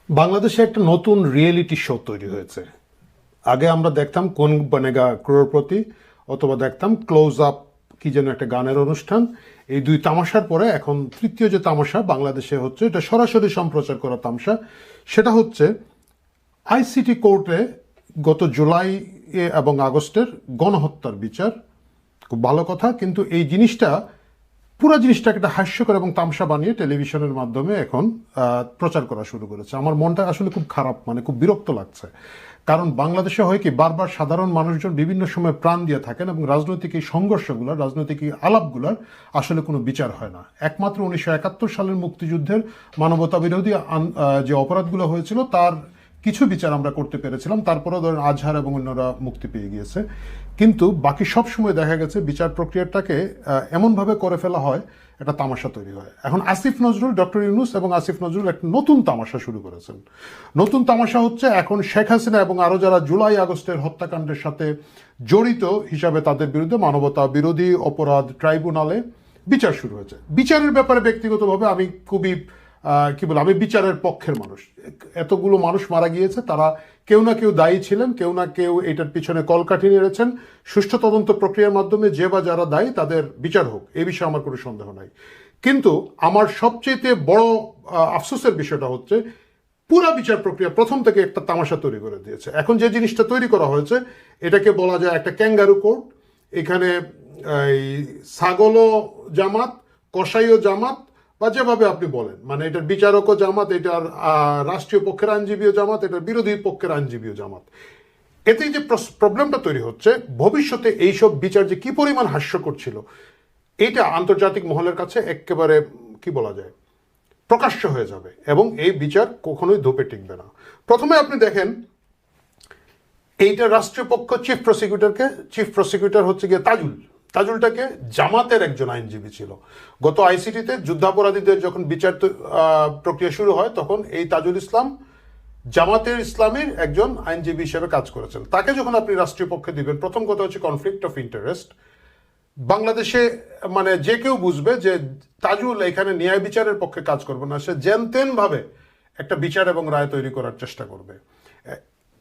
বাংলাদেশে একটা নতুন রিয়েলিটি শো তৈরি হয়েছে। আগে আমরা দেখতাম কোন বনেগা ক্রোড়পতি, অথবা দেখতাম ক্লোজ আপ, কি যেন একটা গানের অনুষ্ঠান। এই দুই তামাশার পরে এখন তৃতীয় যে তামাশা বাংলাদেশে হচ্ছে, এটা সরাসরি সম্প্রচার করা তামাশা। সেটা হচ্ছে আইসিটি কোর্টে গত জুলাই এবং আগস্টের গণহত্যার বিচার। খুব ভালো কথা, কিন্তু এই জিনিসটা পুরো জিনিসটাকে একটা হাস্যকর এবং তামসা বানিয়ে টেলিভিশনের মাধ্যমে এখন প্রচার করা শুরু করেছে। আমার মনটা আসলে খুব খারাপ, মানে খুব বিরক্ত লাগছে। কারণ বাংলাদেশে হয় কি, বারবার সাধারণ মানুষজন বিভিন্ন সময় প্রাণ দিয়ে থাকেন এবং রাজনৈতিক এই সংঘর্ষগুলোর, রাজনৈতিক এই আলাপগুলোর আসলে কোনো বিচার হয় না। একমাত্র 1971 সালের মুক্তিযুদ্ধের মানবতা বিরোধী যে অপরাধগুলো হয়েছিল তার কিছু বিচার আমরা করতে পেরেছিলাম, তারপরেও ধরেন আজহার এবং অন্যরা মুক্তি পেয়ে গিয়েছে। কিন্তু বাকি সব সময় দেখা গেছে বিচার প্রক্রিয়াটাকে এমনভাবে করে ফেলা হয়, একটা তামাশা তৈরি হয়। এখন আসিফ নজরুল, ডক্টর ইউনূস এবং আসিফ নজরুল একটা নতুন তামাশা শুরু করেছেন। নতুন তামাশা হচ্ছে, এখন শেখ হাসিনা এবং আরও যারা জুলাই আগস্টের হত্যাকাণ্ডের সাথে জড়িত হিসাবে তাদের বিরুদ্ধে মানবতা বিরোধী অপরাধ ট্রাইব্যুনালে বিচার শুরু হয়েছে। বিচারের ব্যাপারে ব্যক্তিগতভাবে আমি খুবই আমি বিচারের পক্ষের মানুষ। এতগুলো মানুষ মারা গিয়েছে, তারা কেউ না কেউ দায়ী ছিলেন, কেউ না কেউ এটার পিছনে কলকাঠি নেড়েছেন। সুষ্ঠু তদন্ত প্রক্রিয়ার মাধ্যমে যে বা যারা দায়ী তাদের বিচার হোক, এই বিষয়ে আমার কোনো সন্দেহ নাই। কিন্তু আমার সবচেয়ে বড় আফসোসের বিষয়টা হচ্ছে, পুরা বিচার প্রক্রিয়া প্রথম থেকে একটা তামাশা তৈরি করে দিয়েছে। এখন যে জিনিসটা তৈরি করা হয়েছে, এটাকে বলা যায় একটা ক্যাঙ্গারু কোর্ট। এখানে এই ছাগলও জামাত, কসাইও জামাত, বা যেভাবে আপনি বলেন, মানে এটার বিচারকও জামাত, এটার রাষ্ট্রীয় পক্ষের আইনজীবীও জামাত, এটার বিরোধী পক্ষের আইনজীবীও জামাত। এতে যে প্রবলেমটা তৈরি হচ্ছে, ভবিষ্যতে এইসব বিচার যে কি পরিমাণ হাস্যকর ছিল, এটা আন্তর্জাতিক মহলের কাছে একেবারে কি বলা যায়, প্রকাশ্য হয়ে যাবে এবং এই বিচার কখনোই ধোপে টিকবে না। প্রথমে আপনি দেখেন, এইটা রাষ্ট্রীয় পক্ষ চিফ প্রসিকিউটর হচ্ছে গিয়ে তাজুলটাকে জামাতের একজন আইনজীবী ছিল। গত আইসিটিতে যুদ্ধাপরাধীদের যখন বিচার প্রক্রিয়া শুরু হয়, তখন এই তাজুল ইসলাম জামাতের ইসলামীর একজন আইনজীবী হিসেবে কাজ করেছেন। তাকে যখন আপনি রাষ্ট্রীয় পক্ষে দিবেন, প্রথম কথা হচ্ছে কনফ্লিক্ট অফ ইন্টারেস্ট। বাংলাদেশে মানে যে কেউ বুঝবে যে তাজুল এখানে ন্যায় বিচারের পক্ষে কাজ করবে না, সে যেন ভাবে একটা বিচার এবং রায় তৈরি করার চেষ্টা করবে।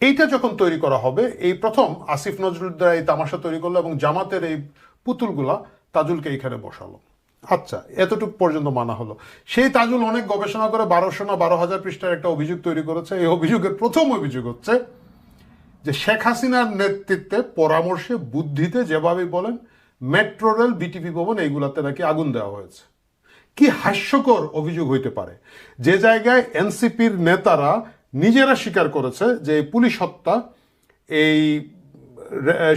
এইটা যখন তৈরি করা হবে, এই প্রথম আসিফ নজরুল দ্বারা এই তামাশা তৈরি করলো এবং জামাতের এই পুতুলগুলা তাজুলকে এইখানে বসালো। আচ্ছা, এতটুকু পর্যন্ত মানা হলো। সেই তাজুল অনেক গবেষণা করে 1200 পৃষ্ঠার একটা অভিযোগ তৈরি করেছে। এই অভিযোগের প্রথম অভিযোগ হচ্ছে যে শেখ হাসিনার নেতৃত্বে, পরামর্শে, বুদ্ধিতে, যেভাবে বলেন, মেট্রো রেল, বিটিভি ভবন, এইগুলাতে নাকি আগুন দেওয়া হয়েছে। কি হাস্যকর অভিযোগ হইতে পারে, যে জায়গায় এনসিপির নেতারা নিজেরা স্বীকার করেছে যে পুলিশ হত্যা, এই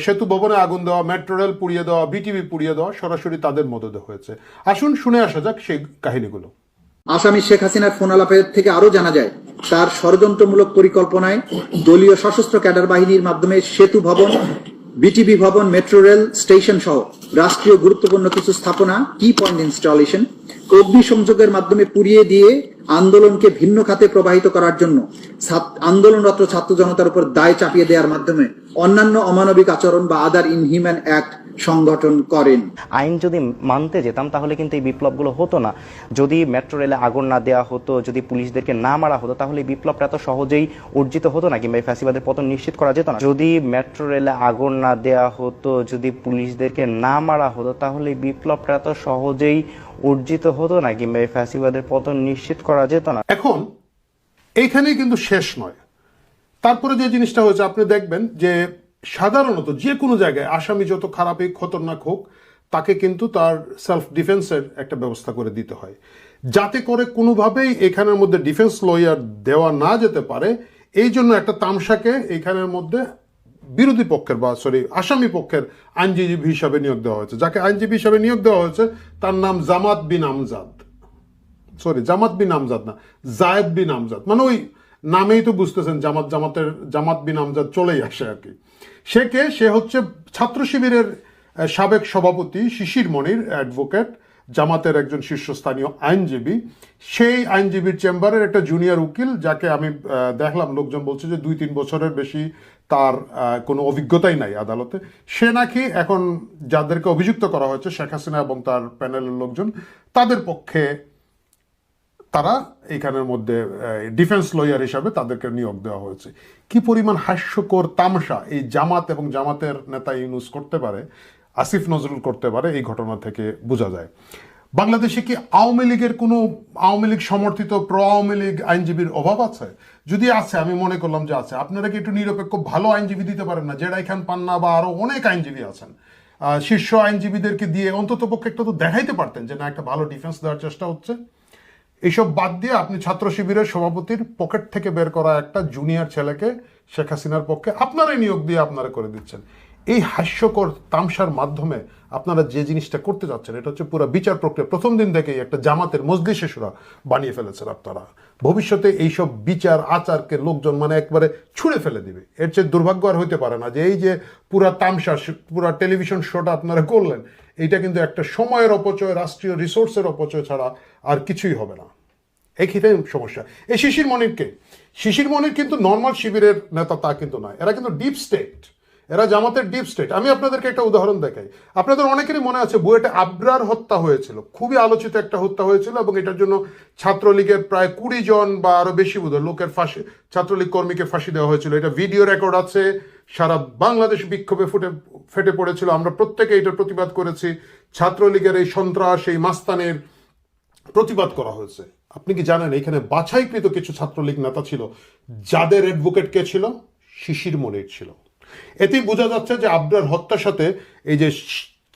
সেতু ভবনে আগুন দেওয়া, মেট্রো রেল পুড়িয়ে দেওয়া, বিটিভি পুড়িয়ে দেওয়া সরাসরি তাদের মদদে হয়েছে। আসুন শুনে আসা যাক সেই কাহিনীগুলো। আসামি শেখ হাসিনার ফোন আলাপের থেকে আরো জানা যায়, তার ষড়যন্ত্রমূলক পরিকল্পনায় দলীয় সশস্ত্র ক্যাডার বাহিনীর মাধ্যমে সেতু ভবন, বিটিভি ভবন, মেট্রো রেল স্টেশন সহ রাষ্ট্রীয় গুরুত্বপূর্ণ কিছু স্থাপনা, কি পয়েন্ট ইনস্টলেশন, অগ্নিসংযোগের মাধ্যমে পুড়িয়ে দিয়ে আন্দোলনকে ভিন্ন খাতে প্রবাহিত করার জন্য আন্দোলনরত ছাত্র জনতার উপর দায় চাপিয়ে দেওয়ার মাধ্যমে অন্যান্য অমানবিক আচরণ বা আদার ইনহিউম্যান অ্যাক্ট সংগঠন করেন। আইন যদি মানতে যেতাম তাহলে কিন্তু এই বিপ্লবগুলো হতো না। যদি মেট্রো রেলে আগুন না দেওয়া হতো, যদি পুলিশদেরকে না মারা হতো, তাহলে এই বিপ্লবটা এত সহজেই অর্জিত হতো না, কিংবা ফ্যাসিবাদের পতন নিশ্চিত করা যেত না। যদি মেট্রো রেলে আগুন না দেওয়া হতো, যদি পুলিশদেরকে না মারা হতো, তাহলে এই বিপ্লবটা এত সহজেই অর্জিত হতো না, কিংবা ফ্যাসিবাদের পতন নিশ্চিত করা যেত না। এখন এইখানেই কিন্তু শেষ নয়। তারপরে যে জিনিসটা হয়েছে, আপনি দেখবেন যে সাধারণত যে কোনো জায়গায় আসামি যত খারাপই খতরনাক হোক, তাকে কিন্তু তার সেলফ ডিফেন্সের একটা ব্যবস্থা করে দিতে হয়, যাতে করে কোনোভাবেই এখানের মধ্যে ডিফেন্স লয়ার দেওয়া না যেতে পারে। এই জন্য একটা তামসাকে এইখানের মধ্যে বিরোধী পক্ষের আসামি পক্ষের আইনজীবী হিসাবে নিয়োগ দেওয়া হয়েছে। যাকে আইনজীবী হিসাবে নিয়োগ দেওয়া হয়েছে তার নাম জামাত বিন আমজাদ না, জায়েদ বিন আমজাদ। মানে ওই নামেই তো বুঝতেছেন, জামাত বিন আমজাদ চলেই আসে আর কি। সে হচ্ছে ছাত্র শিবিরের সাবেক সভাপতি শিশির মনির অ্যাডভোকেট, জামাতের একজন শীর্ষস্থানীয় আইনজীবী। সেই আইনজীবীর চেম্বারের একটা জুনিয়র উকিল, যাকে আমি দেখলাম লোকজন বলছে যে 2-3 বছরের বেশি তার কোনো অভিজ্ঞতাই নাই আদালতে। সে নাকি এখন যাদেরকে অভিযুক্ত করা হয়েছে, শেখ হাসিনা এবং তার প্যানেলের লোকজন, তাদের পক্ষে তারা এখানের মধ্যে ডিফেন্স লয়ার হিসাবে তাদেরকে নিয়োগ দেওয়া হয়েছে। কি পরিমাণ হাস্যকর তামাশা এই জামাত এবং জামাতের নেতা ইউনুস করতে পারে, আসিফ নজরুল করতে পারে, এই ঘটনা থেকে বোঝা যায়। বাংলাদেশে কি আওয়ামী লীগের কোনো আওয়ামী লীগ সমর্থিত প্রো আওয়ামী লীগ আইনজীবীর অভাব আছে? যদি আছে, আমি মনে করলাম যে আছে, আপনারা কি একটু নিরপেক্ষ ভালো আইনজীবী দিতে পারেন না? জেডাই খান পান্না বা আরো অনেক আইনজীবী আছেন, শীর্ষ আইনজীবীদেরকে দিয়ে অন্তত পক্ষে একটা তো দেখাইতে পারতেন যে না, একটা ভালো ডিফেন্স দেওয়ার চেষ্টা হচ্ছে। এইসব বাদ দিয়ে আপনি ছাত্র শিবিরের সভাপতির পকেট থেকে বের করা একটা জুনিয়র ছেলেকে শেখ হাসিনার পক্ষে আপনারাই নিয়োগ দিয়ে আপনারা করে দিচ্ছেন। এই হাস্যকর তামসার মাধ্যমে আপনারা যে জিনিসটা করতে যাচ্ছেন, এটা হচ্ছে পুরো বিচার প্রক্রিয়া প্রথম দিন থেকেই একটা জামাতের মজলিসে সুরা বানিয়ে ফেলেছেন আপনারা। ভবিষ্যতে এইসব বিচার আচারকে লোকজন মানে একবারে ছুঁড়ে ফেলে দিবে। এর চেয়ে দুর্ভাগ্য আর হইতে পারে না যে এই যে পুরা তামসা, পুরা টেলিভিশন শোটা আপনারা করলেন, এইটা কিন্তু একটা সময়ের অপচয়, রাষ্ট্রীয় রিসোর্সের অপচয় ছাড়া আর কিছুই হবে না। এই ক্ষেত্রে সমস্যা। এই শিশির মনির কিন্তু নর্মাল শিবিরের নেতা তা কিন্তু নয়, এরা কিন্তু ডিপ স্টেট, এরা জামাতের ডিপ স্টেট। আমি আপনাদেরকে একটা উদাহরণ দেখাই। আপনাদের অনেকেরই মনে আছে বুয়েটে আবরার হত্যা হয়েছিল, খুবই আলোচিত একটা হত্যা হয়েছিল, এবং এটার জন্য ছাত্রলীগের প্রায় 20 জন বা আরো বেশি বোধহয় লোকের ফাঁসি, ছাত্রলীগ কর্মীকে ফাঁসি দেওয়া হয়েছিল। এটা ভিডিও রেকর্ড আছে, সারা বাংলাদেশ বিক্ষোভে ফেটে পড়েছিল। আমরা প্রত্যেকে এটার প্রতিবাদ করেছি। ছাত্রলীগের এই সন্ত্রাস, এই মাস্তানের প্রতিবাদ করা হয়েছে। আপনি কি জানেন এখানে বাছাইকৃত কিছু ছাত্রলীগ নেতা ছিল যাদের অ্যাডভোকেট কে ছিল? শিশির মনির ছিল। এতেই বোঝা যাচ্ছে যে আবরার হত্যার সাথে এই যে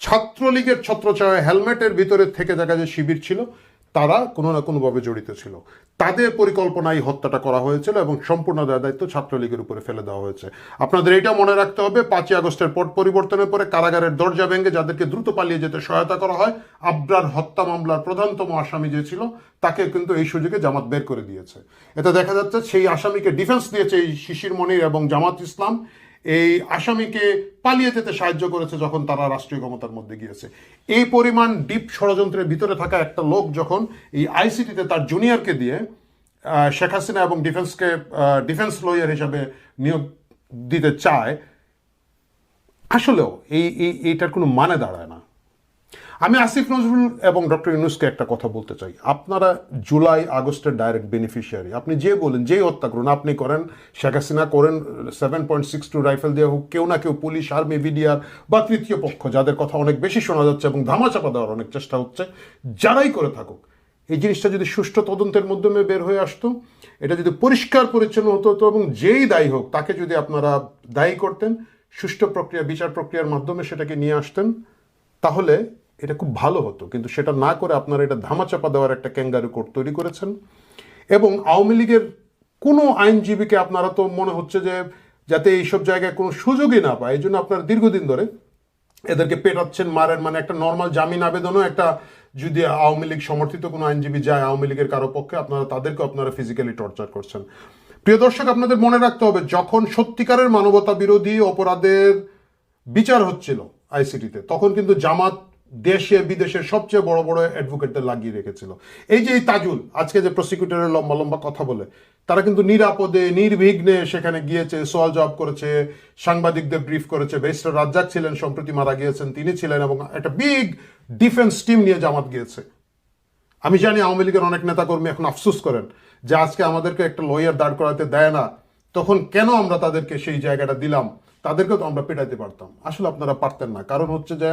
ছাত্রলীগের ছত্রছায়া হেলমেটের ভিতরে থেকে জায়গা যে শিবির ছিল, তারা কোনো না কোনোভাবে জড়িত ছিল। তাদের পরিকল্পনায় এই হত্যাটা করা হয়েছিল এবং সম্পূর্ণ দায়িত্ব ছাত্রলীগের উপরে ফেলে দেওয়া হয়েছে। আপনাদের এটা মনে রাখতে হবে, 5ই আগস্টের পট পরিবর্তনের পরে কারাগারের দরজা ভেঙে যাদেরকে দ্রুত পালিয়ে যেতে সহায়তা করা হয়, আবরার হত্যা মামলার প্রধানতম আসামি যে ছিল তাকে কিন্তু এই সুযোগে জামাত বের করে দিয়েছে। এতে দেখা যাচ্ছে সেই আসামিকে ডিফেন্স দিয়েছে এই শিশির মনির এবং জামাত ইসলাম। এই আসামিকে পালিয়ে যেতে সাহায্য করেছে যখন তারা রাষ্ট্রীয় ক্ষমতার মধ্যে গিয়েছে। এই পরিমাণ ডিপ ষড়যন্ত্রের ভিতরে থাকা একটা লোক যখন এই আইসিটিতে তার জুনিয়রকে দিয়ে শেখ হাসিনা এবং ডিফেন্স লয়ার হিসাবে নিয়োগ দিতে চায়, আসলেও এইটার কোনো মানে দাঁড়ায় না। আমি আসিফ নজরুল এবং ডক্টর ইউনুসকে একটা কথা বলতে চাই। আপনারা জুলাই আগস্টের ডাইরেক্ট বেনিফিশিয়ারি। আপনি যে বলেন, যেই হত্যা করুন, আপনি করেন, শেখ হাসিনা করেন, 7.62 রাইফেল দিয়ে হোক, কেউ না কেউ পুলিশ, আর্মি, বিডিআর বা তৃতীয় পক্ষ যাদের কথা অনেক বেশি শোনা যাচ্ছে এবং ধামাচাপা দেওয়ার অনেক চেষ্টা হচ্ছে, যারাই করে থাকুক, এই জিনিসটা যদি সুষ্ঠু তদন্তের মাধ্যমে বের হয়ে আসতো, এটা যদি পরিষ্কার পরিচ্ছন্ন হতো এবং যেই দায়ী হোক তাকে যদি আপনারা দায়ী করতেন, সুষ্ঠু প্রক্রিয়া, বিচার প্রক্রিয়ার মাধ্যমে সেটাকে নিয়ে আসতেন, তাহলে এটা খুব ভালো হতো। কিন্তু সেটা না করে আপনারা এটা ধামাচাপা দেওয়ার একটা ক্যাঙ্গারু কোর্ট তৈরি করেছেন। এবং আওয়ামী লীগের কোনো আইনজীবীকে আপনারা তো মনে হচ্ছে যে যাতে এইসব জায়গায় কোনো সুযোগই না পায়, এই জন্য আপনারা দীর্ঘদিন ধরে এদেরকে পেটাচ্ছেন, মারেন। মানে একটা নর্মাল জামিন আবেদনও একটা, যদি আওয়ামী লীগ সমর্থিত কোনো আইনজীবী যায় আওয়ামী লীগের কারো পক্ষে, আপনারা ফিজিক্যালি টর্চার করছেন। প্রিয় দর্শক, আপনাদের মনে রাখতে হবে, যখন সত্যিকারের মানবতা বিরোধী অপরাধের বিচার হচ্ছিল আইসিটিতে, তখন কিন্তু জামাত দেশে বিদেশের সবচেয়ে বড় বড় অ্যাডভোকেটদের লাগিয়ে রেখেছিল। এই যে এই তাজুল আজকে যে প্রসিকিউটরের লম্বা লম্বা কথা বলে, তারা কিন্তু নিরাপদে নির্বিঘ্নে সেখানে গিয়েছে, সওয়াল জবাব করেছে, সাংবাদিকদের ব্রিফ করেছে। ব্যারিস্টার রাজ্জাক ছিলেন, সম্প্রতি মারা গিয়েছেন, তিনি ছিলেন, এবং একটা বিগ ডিফেন্স টিম নিয়ে জামাত গিয়েছে। আমি জানি আওয়ামী লীগের অনেক নেতাকর্মী এখন আফসোস করেন যে আজকে আমাদেরকে একটা লয়ার দাঁড় করাতে দেয় না, তখন কেন আমরা তাদেরকে সেই জায়গাটা দিলাম, তাদেরকেও তো আমরা পেটাইতে পারতাম। আসলে আপনারা পারতেন না, কারণ হচ্ছে যে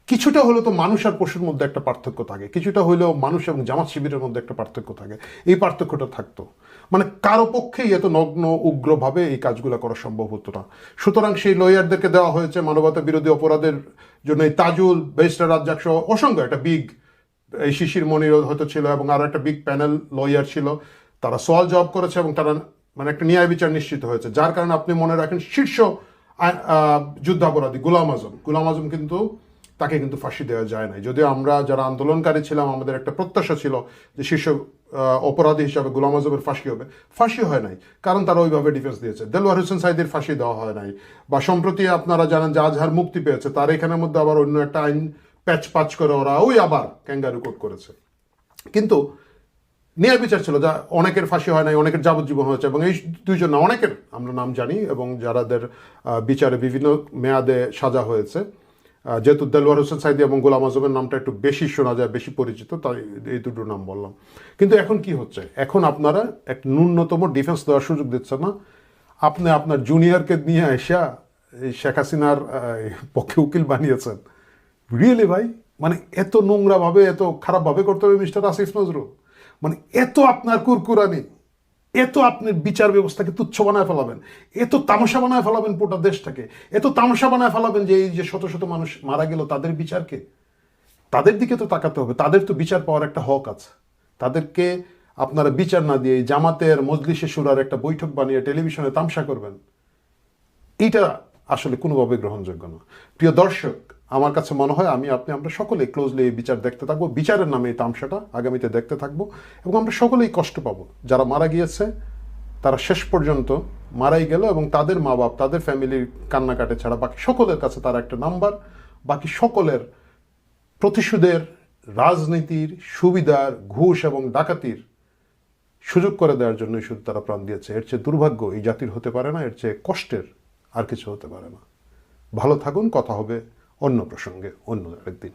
কিছুটা হলেও তো মানুষ আর পশুর মধ্যে একটা পার্থক্য থাকে, কিছুটা হলেও মানুষ এবং জামাত শিবিরের মধ্যে একটা পার্থক্য থাকে। এই পার্থক্যটা থাকতো, মানে কারো পক্ষেই এত নগ্ন উগ্রভাবে এই কাজগুলো করা সম্ভব হতো না। সুতরাং সেই লয়ারদেরকে দেওয়া হয়েছে মানবতা বিরোধী অপরাধের জন্য। এই তাজুল, ব্যারিস্টার রাজ্জাক সহ অসংখ্য, একটা বিগ, এই শিশির মনির হয়তো ছিল, এবং আরো একটা বিগ প্যানেল লয়ার ছিল, তারা সওয়াল জবাব করেছে এবং তারা মানে একটা ন্যায় বিচার নিশ্চিত হয়েছে। যার কারণে আপনি মনে রাখেন শীর্ষ যুদ্ধাপরাধী গোলাম আজম কিন্তু তাকে কিন্তু ফাঁসি দেওয়া যায় নাই। যদিও আমরা যারা আন্দোলনকারী ছিলাম, আমাদের একটা প্রত্যাশা ছিল যে শীর্ষ অপরাধী হিসাবে গোলাম আজমের ফাঁসি হবে, ফাঁসি হয় নাই, কারণ তারা ওইভাবে ডিফেন্স দিয়েছে। দেলোয়ার হোসেন সাইদির ফাঁসি দেওয়া হয় নাই। বা সম্প্রতি আপনারা জানেন যে আজহার মুক্তি পেয়েছে, তার এখানের মধ্যে আবার অন্য একটা আইন প্যাচ করে ওরা ওই আবার ক্যাঙ্গারু কোর্ট করেছে। কিন্তু ন্যায় বিচার ছিল, যা অনেকের ফাঁসি হয় নাই, অনেকের যাবজ্জীবন হয়েছে, এবং এই দুইজন না, অনেকের আমরা নাম জানি, এবং যারাদের বিচারে বিভিন্ন মেয়াদে সাজা হয়েছে। যেহেতু দেলোয়ার হোসেন সাইদি এবং গোলাম আজমের নামটা একটু বেশি শোনা যায়, বেশি পরিচিত, তাই এই দুটো নাম বললাম। কিন্তু এখন কি হচ্ছে, এখন আপনারা এক ন্যূনতম ডিফেন্স দেওয়ার সুযোগ দিচ্ছে না। আপনি আপনার জুনিয়রকে নিয়ে এসা এই শেখ হাসিনার পক্ষে উকিল বানিয়েছেন। রিয়েলি ভাই, মানে এত নোংরাভাবে, এত খারাপভাবে করতে হবে মিস্টার আসিফ নজরুল? মানে এত আপনার কুরকুরানি, এত আপনি বিচার ব্যবস্থাকে তুচ্ছ বানায় ফেলাবেন, এত তামাশা বানায় ফেলাবেন পুরো দেশটাকে, এত তামাশা বানায় ফেলাবেন যে এই যে শত শত মানুষ মারা গেল তাদের বিচারকে, তাদের দিকে তো তাকাতে হবে। তাদের তো বিচার পাওয়ার একটা হক আছে। তাদেরকে আপনারা বিচার না দিয়ে জামাতের মজলিসে শুরার একটা বৈঠক বানিয়ে টেলিভিশনে তামসা করবেন, এইটা আসলে কোনোভাবে গ্রহণযোগ্য না। প্রিয় দর্শক, আমার কাছে মনে হয় আমরা সকলেই ক্লোজলি এই বিচার দেখতে থাকবো। বিচারের নামে এই তামসাটা আগামীতে দেখতে থাকবো, এবং আমরা সকলেই কষ্ট পাবো। যারা মারা গিয়েছে তারা শেষ পর্যন্ত মারাই গেল, এবং তাদের মা বাপ, তাদের ফ্যামিলির কান্নাকাটে ছাড়া বাকি সকলের কাছে তারা একটা নাম্বার। বাকি সকলের প্রতিশোধের, রাজনীতির, সুবিধার, ঘুষ এবং ডাকাতির সুযোগ করে দেওয়ার জন্যই শুধু তারা প্রাণ দিয়েছে। এর চেয়ে দুর্ভাগ্য এই জাতির হতে পারে না, এর চেয়ে কষ্টের আর কিছু হতে পারে না। ভালো থাকুন, কথা হবে অন্য প্রসঙ্গে অন্য একদিন।